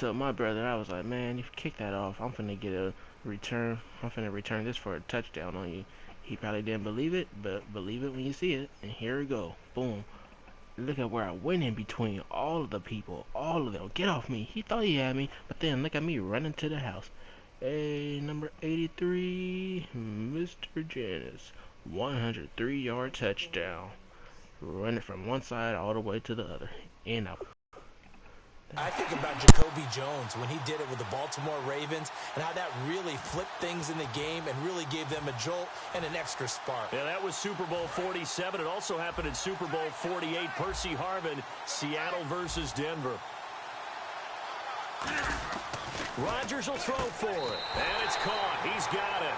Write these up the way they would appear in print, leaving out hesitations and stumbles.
told my brother, I was like, man, you kick that off. I'm finna get a return. I'm finna return this for a touchdown on you. He probably didn't believe it, but believe it when you see it. And here we go. Boom. Look at where I went in between all of the people. All of them. Get off me. He thought he had me, but then look at me running to the house. Hey, number 83, Mr. Janice. 103-yard touchdown. Running from one side all the way to the other. And out. I think about Jacoby Jones when he did it with the Baltimore Ravens and how that really flipped things in the game and really gave them a jolt and an extra spark. Yeah, that was Super Bowl 47. It also happened in Super Bowl 48. Percy Harvin, Seattle versus Denver. Rodgers will throw for it. And it's caught. He's got it.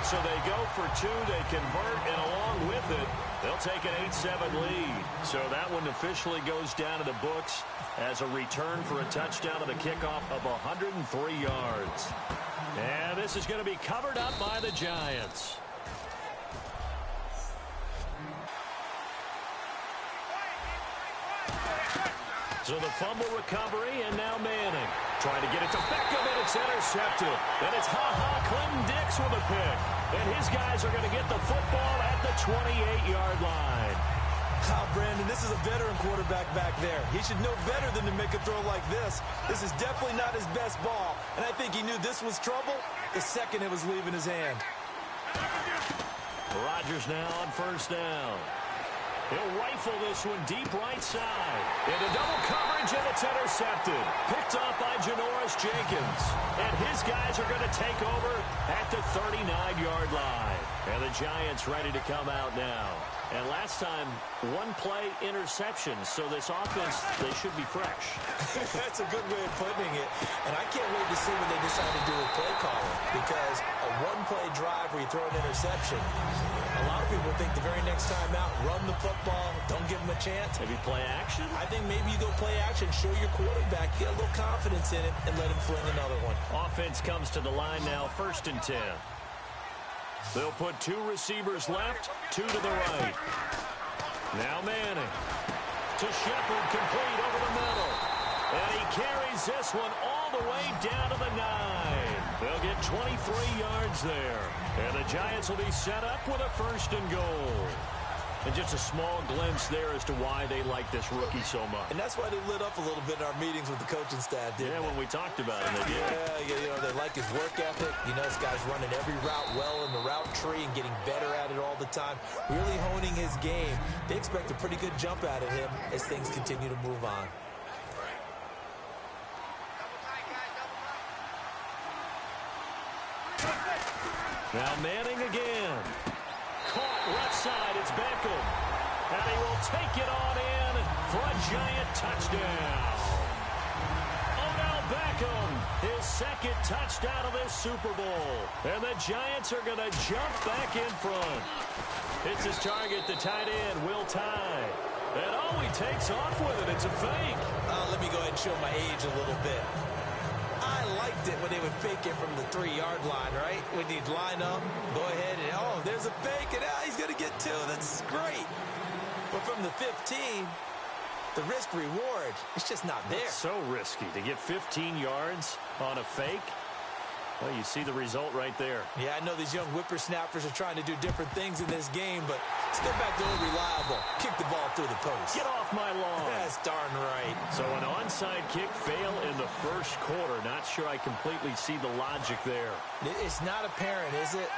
So they go for two, they convert, and along with it, they'll take an 8-7 lead. So that one officially goes down to the books as a return for a touchdown on the kickoff of 103 yards. And this is going to be covered up by the Giants. So the fumble recovery, and now Manning. Trying to get it to Beckham, and it's intercepted. And it's Clinton Dix with a pick. And his guys are going to get the football at the 28-yard line. Brandon, this is a veteran quarterback back there. He should know better than to make a throw like this. This is definitely not his best ball. And I think he knew this was trouble the second it was leaving his hand. Rodgers now on first down. He'll rifle this one deep right side. Into double coverage, and it's intercepted. Picked off by Janoris Jenkins. And his guys are going to take over at the 39-yard line. And the Giants ready to come out now. And last time, one play interception. So this offense, they should be fresh. That's a good way of putting it. And I can't wait to see what they decide to do with play calling. Because a one-play drive where you throw an interception, a lot of people think the very next time out, run the football, don't give them a chance. Maybe play action? I think maybe you go play action, show your quarterback, get a little confidence in it, and let him fling another one. Offense comes to the line now, 1st and 10. They'll put two receivers left, two to the right. Now Manning to Shepard, complete over the middle. And he carries this one all the way down to the 9. They'll get 23 yards there. And the Giants will be set up with a 1st and goal. And just a small glimpse there as to why they like this rookie so much. And that's why they lit up a little bit in our meetings with the coaching staff, didn't they? Yeah, when we talked about him, they did. Yeah, you know, they like his work ethic. You know, this guy's running every route well in the route tree and getting better at it all the time. Really honing his game. They expect a pretty good jump out of him as things continue to move on. Now Manning again. Caught left side. It's Beckham. And he will take it on in for a Giant touchdown. Odell Beckham, his 2nd touchdown of this Super Bowl. And the Giants are going to jump back in front. It's his target, the tight end, Will Tye. And oh, he takes off with it. It's a fake. Let me go ahead and show my age a little bit. I liked it when they would fake it from the 3-yard line, right? When he'd line up, go ahead, and oh, there's a fake, and he's going to get 2. That's great. But from the 15, the risk-reward, it's just not there. It's so risky to get 15 yards on a fake. Well, you see the result right there. Yeah, I know these young whippersnappers are trying to do different things in this game, but step back to reliable. Kick the ball through the post. Get off my lawn. That's darn right. So an onside kick fail in the 1st quarter. Not sure I completely see the logic there. It's not apparent, is it?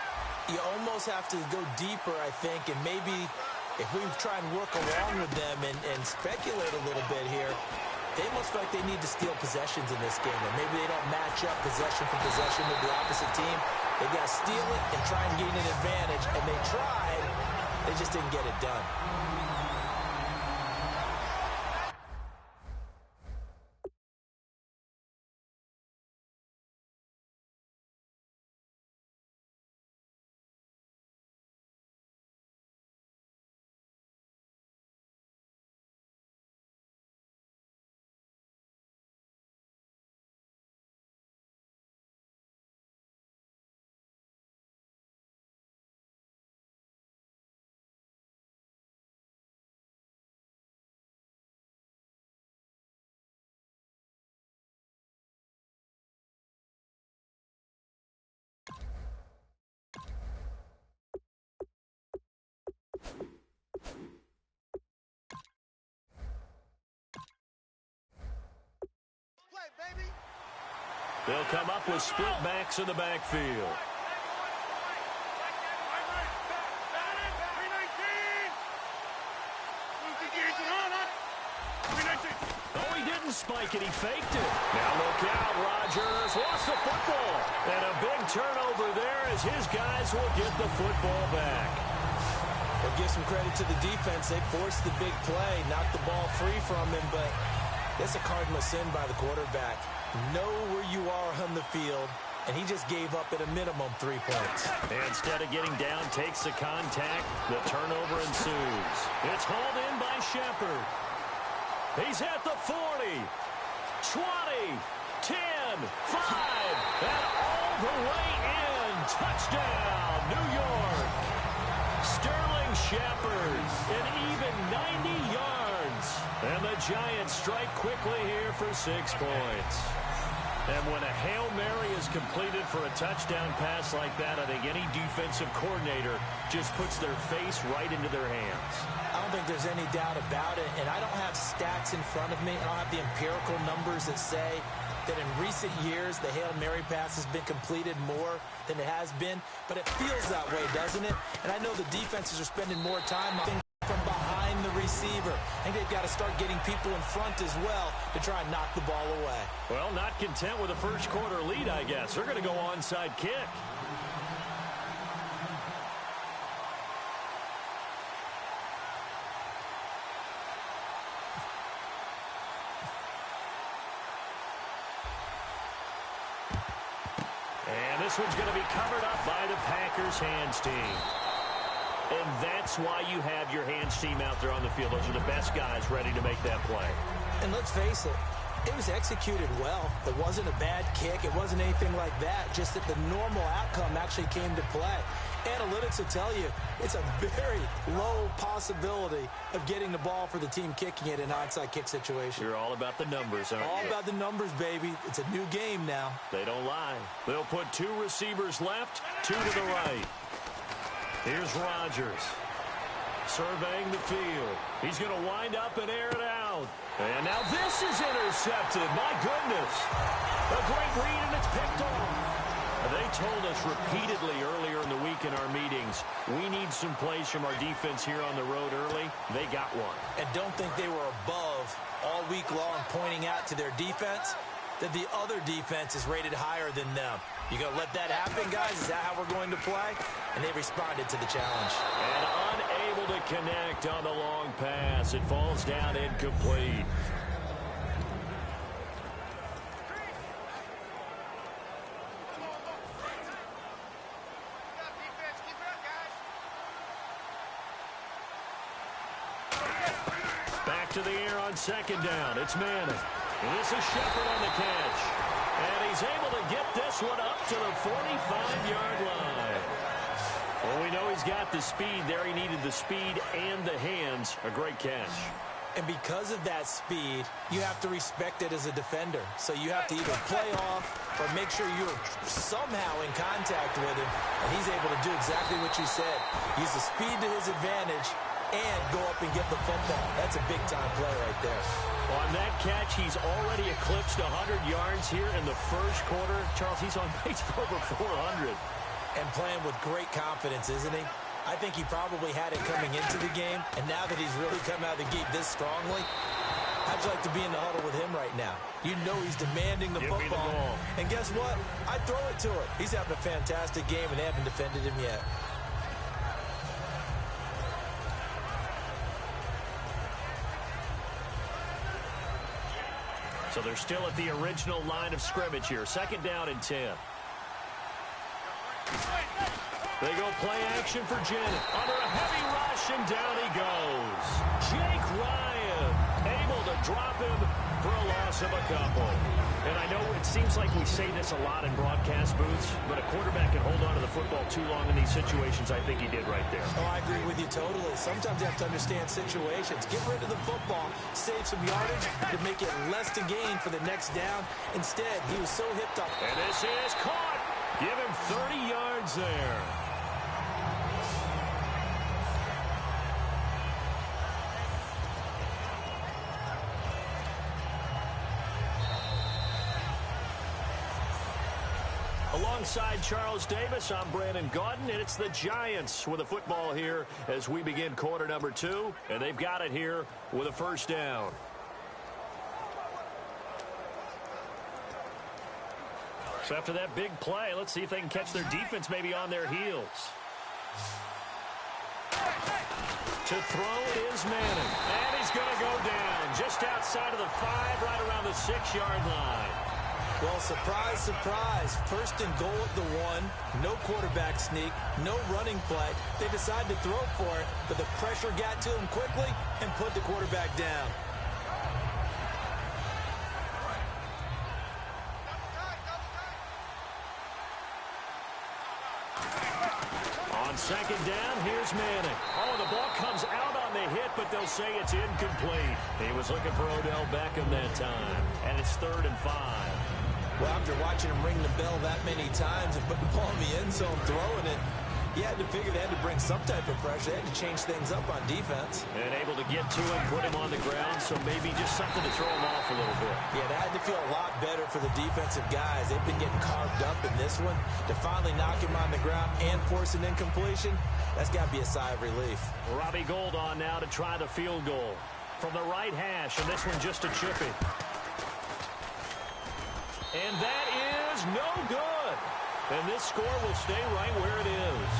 You almost have to go deeper, I think, and maybe if we try and work along with them and speculate a little bit here, they must feel like they need to steal possessions in this game. And maybe they don't match up possession for possession with the opposite team. They got to steal it and try and gain an advantage. And they tried. They just didn't get it done. They'll come up with split backs in the backfield. Oh, he didn't spike it. He faked it. Now look out. Rodgers lost the football. And a big turnover there as his guys will get the football back. We'll give some credit to the defense. They forced the big play, knocked the ball free from him, but that's a cardinal sin by the quarterback. Know where you are on the field, and he just gave up at a minimum 3 points. Instead of getting down, takes the contact. The turnover ensues. It's hauled in by Shepard. He's at the 40, 20, 10, 5, and all the way in. Touchdown, New York. Sterling Shepard, an even 90 yards. And the Giants strike quickly here for 6 points. And when a Hail Mary is completed for a touchdown pass like that, I think any defensive coordinator just puts their face right into their hands. I don't think there's any doubt about it, and I don't have stats in front of me. I don't have the empirical numbers that say that in recent years the Hail Mary pass has been completed more than it has been, but it feels that way, doesn't it? And I know the defenses are spending more time from behind the receiver. I think they've got to start getting people in front as well to try and knock the ball away. Well, not content with a first quarter lead, I guess. They're going to go onside kick. And this one's going to be covered up by the Packers hands team. And that's why you have your hands team out there on the field. Those are the best guys ready to make that play. And let's face it, it was executed well. It wasn't a bad kick. It wasn't anything like that. Just that the normal outcome actually came to play. Analytics will tell you it's a very low possibility of getting the ball for the team kicking it in an onside kick situation. You're all about the numbers, aren't you? All about the numbers, baby. It's a new game now. They don't lie. They'll put 2 receivers left, 2 to the right. Here's Rodgers surveying the field. He's going to wind up and air it out. And now this is intercepted. My goodness. A great read, and it's picked off. They told us repeatedly earlier in the week in our meetings, we need some plays from our defense here on the road early. They got one. And don't think they were above all week long pointing out to their defense that the other defense is rated higher than them. You going to let that happen, guys? Is that how we're going to play? And they responded to the challenge. And unable to connect on the long pass. It falls down incomplete. Back to the air on second down. It's Madden. This is Shepard on the catch. And he's able to get this one up to the 45-yard line. Well, we know he's got the speed there. He needed the speed and the hands. A great catch. And because of that speed, you have to respect it as a defender. So you have to either play off or make sure you're somehow in contact with him. And he's able to do exactly what you said. Use the speed to his advantage and go up and get the football. That's a big-time play right there. On that catch, he's already eclipsed 100 yards here in the first quarter. Charles, he's on pace for over 400. And playing with great confidence, isn't he? I think he probably had it coming into the game, and now that he's really come out of the gate this strongly, how'd you like to be in the huddle with him right now? You know he's demanding the football. Give me the ball. And guess what? I throw it to him. He's having a fantastic game, and they haven't defended him yet. So they're still at the original line of scrimmage here. Second down and 10. They go play action for Janet. Under a heavy rush, and down he goes. Jake Ryan able to drop him for a loss of a couple. And I know it seems like we say this a lot in broadcast booths, but a quarterback can hold on to the football too long in these situations. I think he did right there. Oh, I agree with you totally. Sometimes you have to understand situations. Get rid of the football, save some yardage to make it less to gain for the next down. Instead, he was so hipped up. And this is caught. Give him 30 yards there. Alongside Charles Davis, I'm Brandon Gaudin, and it's the Giants with a football here as we begin quarter number 2, and they've got it here with a first down. So after that big play, let's see if they can catch their defense maybe on their heels. To throw is Manning, and he's going to go down just outside of the 5, right around the 6-yard line. Well, surprise, surprise. First and goal at the 1. No quarterback sneak. No running play. They decide to throw for it, but the pressure got to him quickly and put the quarterback down. On second down, here's Manning. Oh, the ball comes out on the hit, but they'll say it's incomplete. He was looking for Odell Beckham that time, and it's 3rd and 5. Well, after watching him ring the bell that many times and put the ball in the end zone throwing it, you had to figure they had to bring some type of pressure. They had to change things up on defense. And able to get to him, put him on the ground, so maybe just something to throw him off a little bit. Yeah, that had to feel a lot better for the defensive guys. They've been getting carved up in this one. To finally knock him on the ground and force an incompletion, that's got to be a sigh of relief. Robbie Gould on now to try the field goal. From the right hash, and this one just a chippy. And that is no good. And this score will stay right where it is.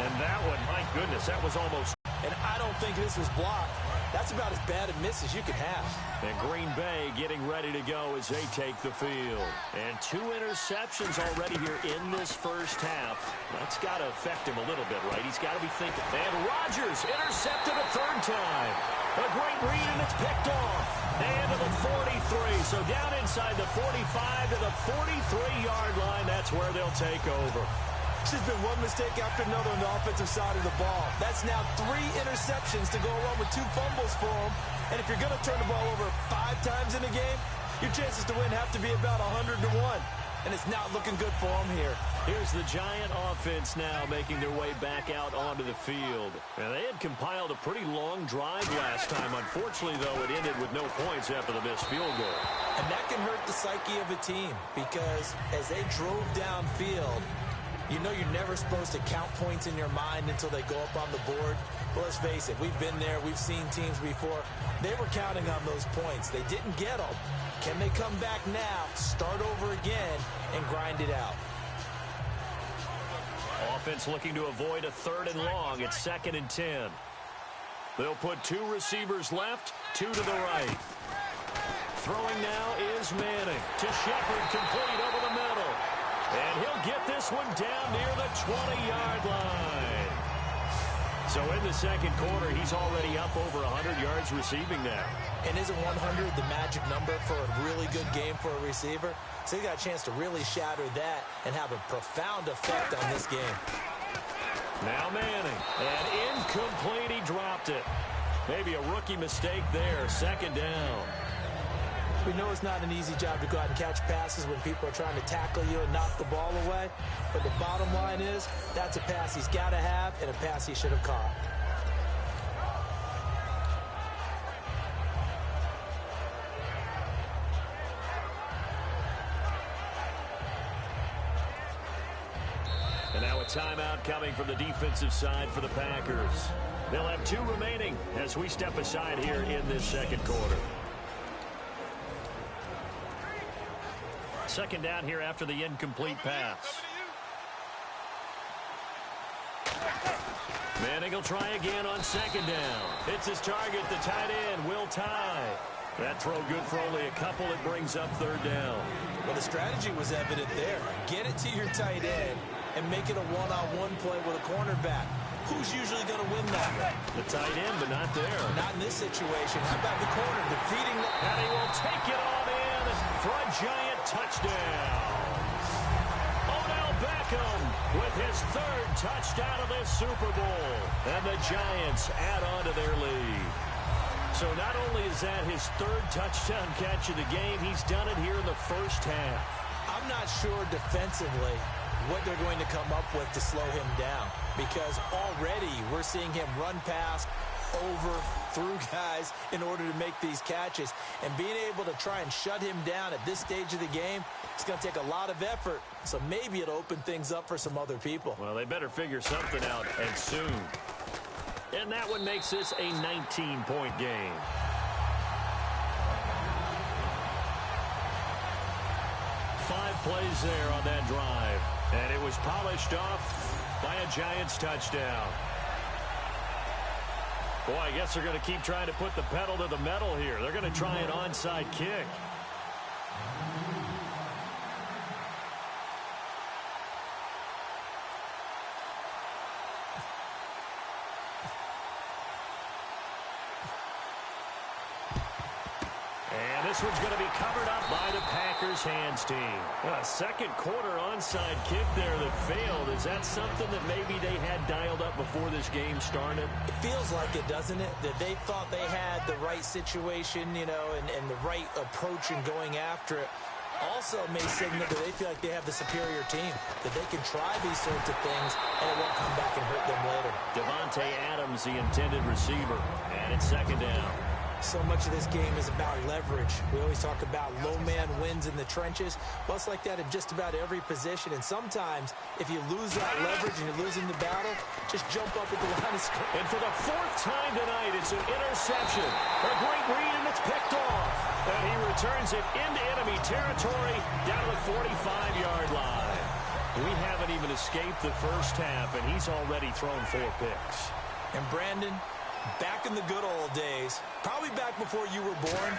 And that one, my goodness, that was almost... And I don't think this was blocked. That's about as bad a miss as you could have. And Green Bay getting ready to go as they take the field. And 2 interceptions already here in this first half. That's got to affect him a little bit, right? He's got to be thinking. And Rodgers intercepted a 3rd time. A great read, and it's picked off. And to the 43. So down inside the 45 to the 43-yard line. That's where they'll take over. It's just been one mistake after another on the offensive side of the ball. That's now 3 interceptions to go along with 2 fumbles for them. And if you're going to turn the ball over 5 times in a game, your chances to win have to be about 100 to 1. And it's not looking good for them here. Here's the Giant offense now making their way back out onto the field. And they had compiled a pretty long drive last time. Unfortunately, though, it ended with no points after the missed field goal. And that can hurt the psyche of a team because as they drove downfield, you know you're never supposed to count points in your mind until they go up on the board. Well, let's face it, we've been there. We've seen teams before. They were counting on those points. They didn't get them. Can they come back now, start over again, and grind it out? Offense looking to avoid a 3rd and long. It's 2nd and 10. They'll put 2 receivers left, 2 to the right. Throwing now is Manning to Shepard, complete over the middle. And he'll get this one down near the 20-yard line. So in the second quarter, he's already up over 100 yards receiving now. And isn't 100 the magic number for a really good game for a receiver? So he got a chance to really shatter that and have a profound effect on this game. Now Manning, and incomplete, he dropped it. Maybe a rookie mistake there, 2nd down. We know it's not an easy job to go out and catch passes when people are trying to tackle you and knock the ball away. But the bottom line is, that's a pass he's got to have and a pass he should have caught. And now a timeout coming from the defensive side for the Packers. They'll have 2 remaining as we step aside here in this second quarter. 2nd down here after the incomplete pass. Manning will try again on 2nd down. It's his target, the tight end, Will Tye. That throw good for only a couple. It brings up 3rd down. Well, the strategy was evident there. Get it to your tight end and make it a one-on-one play with a cornerback. Who's usually going to win that? The tight end, but not there. Not in this situation. How about the corner defeating the... And he will take it on in for a Giant touchdown. Odell Beckham with his 3rd touchdown of this Super Bowl. And the Giants add on to their lead. So not only is that his 3rd touchdown catch of the game, he's done it here in the first half. I'm not sure defensively what they're going to come up with to slow him down, because already we're seeing him run past over, through guys in order to make these catches. And being able to try and shut him down at this stage of the game, it's going to take a lot of effort. So maybe it'll open things up for some other people. Well, they better figure something out, and soon. And that one makes this a 19-point game. Five plays there on that drive. And it was polished off by a Giants touchdown. Boy, I guess they're going to keep trying to put the pedal to the metal here. They're going to try an onside kick. And this one's going to be covered up by the Packers hands team. A second quarter onside kick there that failed. Is that something that maybe they had dialed up before this game started? It feels like it, doesn't it? That they thought they had the right situation, you know, and the right approach in going after it. Also may signal that they feel like they have the superior team, that they can try these sorts of things and it won't come back and hurt them later. Devontae Adams, the intended receiver, and it's second down. So much of this game is about leverage. We always talk about low man wins in the trenches. Well, it's like that in just about every position. And sometimes, if you lose that leverage and you're losing the battle, just jump up at the line of scrimmage. And for the fourth time tonight, it's an interception. A great read, and it's picked off. And he returns it into enemy territory down to the 45-yard line. We haven't even escaped the first half, and he's already thrown 4 picks. And Brandon, back in the good old days, probably back before you were born,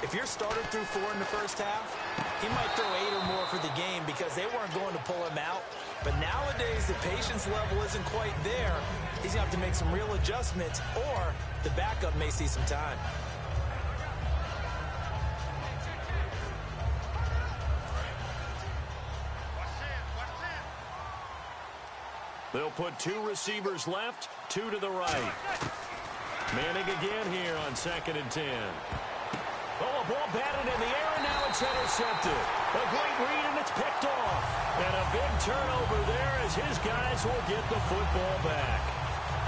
if your starter threw 4 in the first half, he might throw 8 or more for the game because they weren't going to pull him out. But nowadays, the patience level isn't quite there. He's going to have to make some real adjustments, or the backup may see some time. They'll put 2 receivers left, 2 to the right. Manning again here on 2nd and 10. Oh, a ball batted in the air, and now it's intercepted. A great read, and it's picked off. And a big turnover there as his guys will get the football back.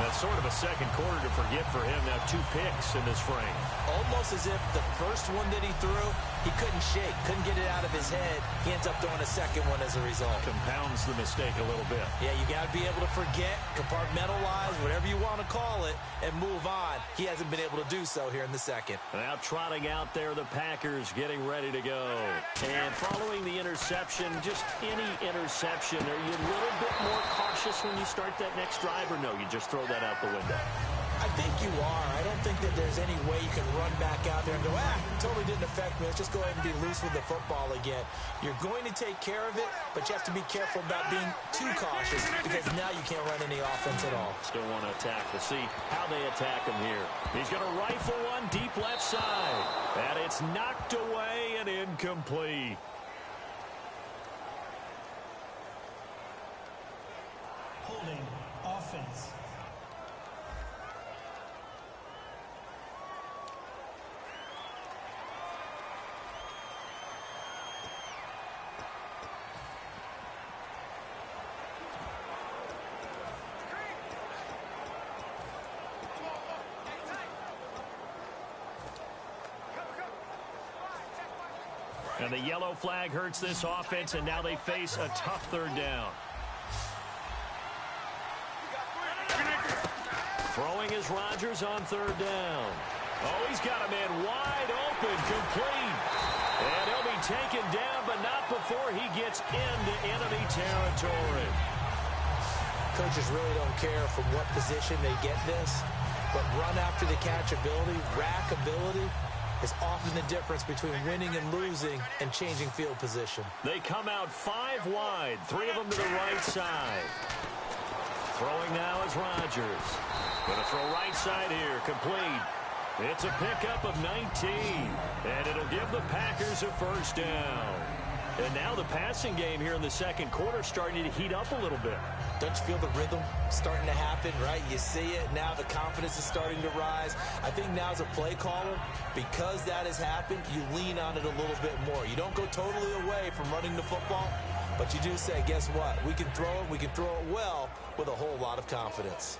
That's sort of a second quarter to forget for him. Now 2 picks in this frame. Almost as if the first one that he threw, he couldn't shake, couldn't get it out of his head. He ends up throwing a second one as a result. Compounds the mistake a little bit. Yeah, you got to be able to forget, compartmentalize, whatever you want to call it, and move on. He hasn't been able to do so here in the second. Now trotting out there, the Packers getting ready to go. And following the interception, just any interception, are you a little bit more cautious when you start that next drive, or no, you just throw that out the window? I think you are. I don't think that there's any way you can run back out there and go, totally didn't affect me. Let's just go ahead and be loose with the football again. You're going to take care of it, but you have to be careful about being too cautious because now you can't run any offense at all. Still want to attack. We'll see how they attack him here. He's going to rifle one deep left side. And it's knocked away and incomplete. Holding offense. And the yellow flag hurts this offense, and now they face a tough 3rd down. Throwing is Rodgers on 3rd down. Oh, he's got a man wide open, complete. And he'll be taken down, but not before he gets into enemy territory. Coaches really don't care from what position they get this, but run after the catch ability, rack ability, is often the difference between winning and losing and changing field position. They come out 5 wide, 3 of them to the right side. Throwing now is Rodgers. Going to throw right side here, complete. It's a pickup of 19, and it'll give the Packers a 1st down. And now the passing game here in the second quarter starting to heat up a little bit. Don't you feel the rhythm starting to happen, right? You see it. Now the confidence is starting to rise. I think now as a play caller, because that has happened, you lean on it a little bit more. You don't go totally away from running the football, but you do say, guess what? We can throw it. We can throw it well with a whole lot of confidence.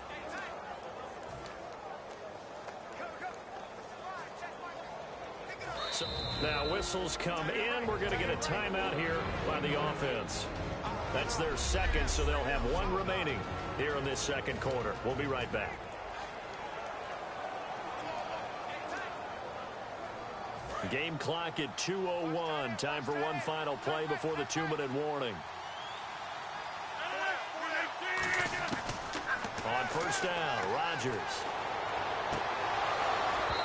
So now whistles come in. We're going to get a timeout here by the offense. That's their second, so they'll have one remaining here in this second quarter. We'll be right back. Game clock at 2:01. Time for one final play before the 2-minute warning. On first down, Rodgers.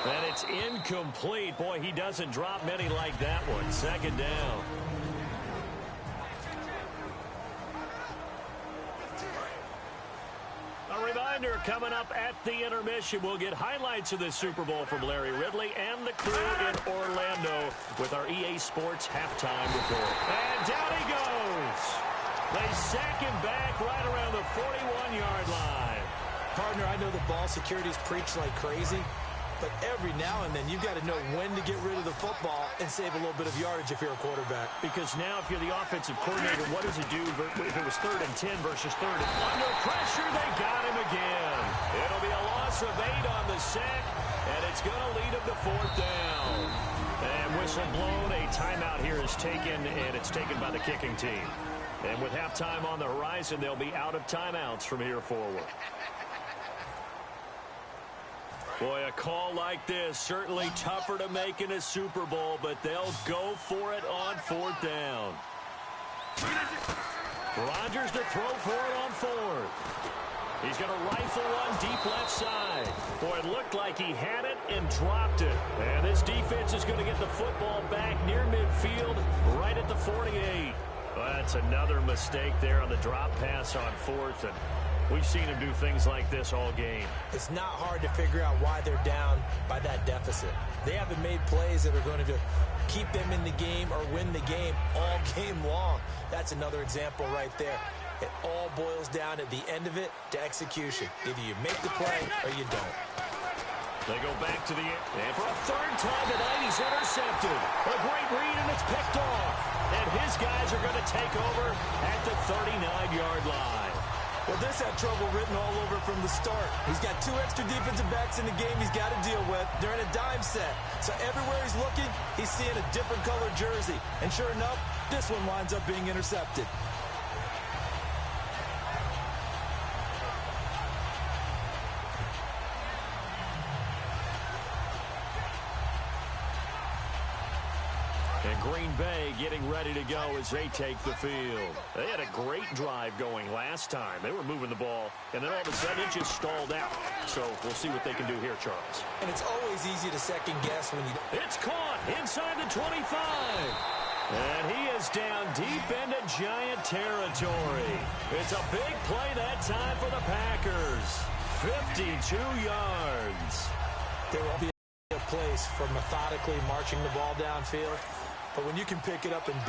And it's incomplete. Boy, he doesn't drop many like that one. Second down. A reminder, coming up at the intermission, we'll get highlights of this Super Bowl from Larry Ridley and the crew in Orlando with our EA Sports halftime report. And down he goes. They sack him back right around the 41-yard line. Partner, I know the ball security's preached like crazy, but every now and then you've got to know when to get rid of the football and save a little bit of yardage if you're a quarterback. Because now if you're the offensive coordinator, what does it do if it was 3rd and 10 versus 3rd and under pressure? They got him again. It'll be a loss of 8 on the sack, and it's going to lead him to 4th down. And whistle blown, a timeout here is taken, and it's taken by the kicking team. And with halftime on the horizon, they'll be out of timeouts from here forward. Boy, a call like this, certainly tougher to make in a Super Bowl, but they'll go for it on 4th down. Rodgers to throw for it on 4th. He's going to rifle one deep left side. Boy, it looked like he had it and dropped it. And this defense is going to get the football back near midfield, right at the 48. Well, that's another mistake there on the drop pass on 4th, and we've seen him do things like this all game. It's not hard to figure out why they're down by that deficit. They haven't made plays that are going to keep them in the game or win the game all game long. That's another example right there. It all boils down at the end of it to execution. Either you make the play or you don't. They go back to the end. And for a 3rd time tonight, he's intercepted. A great read, and it's picked off. And his guys are going to take over at the 39-yard line. Well, this had trouble written all over from the start. He's got 2 extra defensive backs in the game he's got to deal with. They're in a dime set. So everywhere he's looking, he's seeing a different colored jersey. And sure enough, this one winds up being intercepted. And Green Bay getting ready to go as they take the field. They had a great drive going last time. They were moving the ball, and then all of a sudden it just stalled out. So we'll see what they can do here, Charles. And it's always easy to second guess when you... It's caught inside the 25. And he is down deep into Giant territory. It's a big play that time for the Packers. 52 yards. There will be a place for methodically marching the ball downfield. But when you can pick it up and